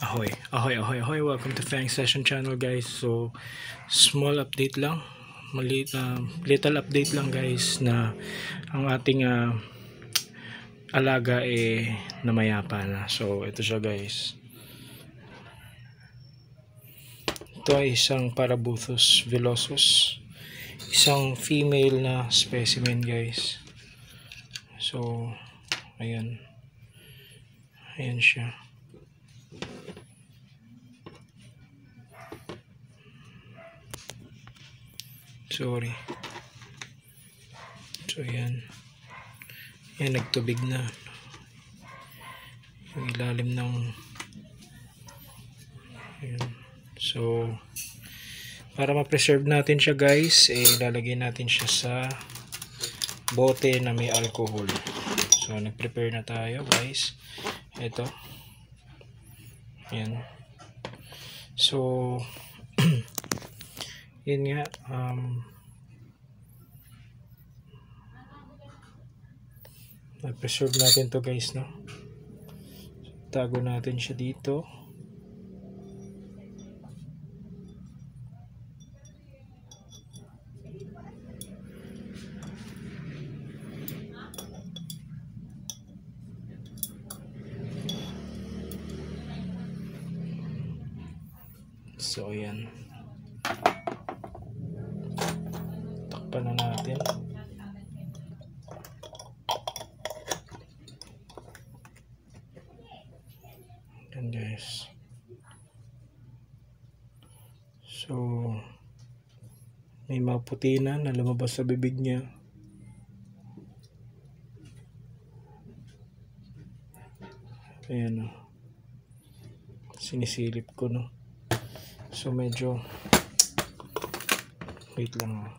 Ahoy, ahoy, ahoy, ahoy. Welcome to Fang Session channel, guys. So, small update lang. Little update lang, guys, na ang ating alaga namayapa na. So, ito siya, guys. Ito ay isang Parabuthus villosus. Isang female na specimen, guys. So, ayan. Ayan siya. Sorry. So, ayan. Ayan, nagtubig na. Yung ilalim ng... Ayan. So, para ma-preserve natin siya, guys, ilalagay natin siya sa bote na may alcohol. So, nag-prepare na tayo, guys. Ito. Ayan. So, yun nga, na-preserve natin to, guys, no? Tago natin siya dito. So, ayan. Takpan na natin. Ayan, guys. So, may maputi na lumabas sa bibig niya. Ayan, oh. Sinisilip ko, no? So, medyo wait lang, oh.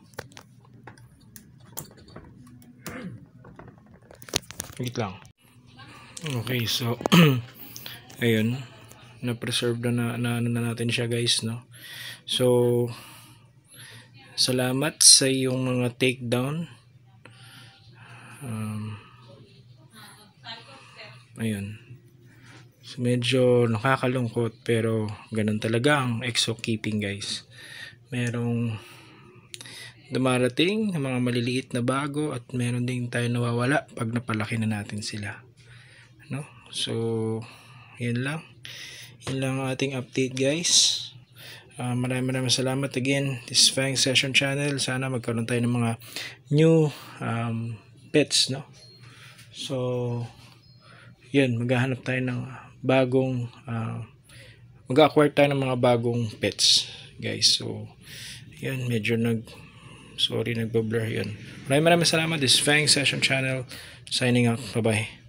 Wait lang. Okay, so ayun, na-preserve na natin siya, guys, no? So, salamat sa iyong mga takedown. Ayun. So, medyo nakakalungkot, pero ganun talaga ang exo keeping, guys. Merong dumarating na mga maliliit na bago at meron din tayo nawawala pag napalaki na natin sila, no? So, yun lang ang ating update, guys. Maraming salamat again. This is Fang Session channel. Sana magkaroon tayo ng mga new pets, no? So, yun, maghahanap tayo ng bagong mag-acquire tayo ng mga bagong pets, guys. So, yun, medyo nagbo-blur yun. Maraming salamat. This is Fang Session channel. Signing out. Bye-bye.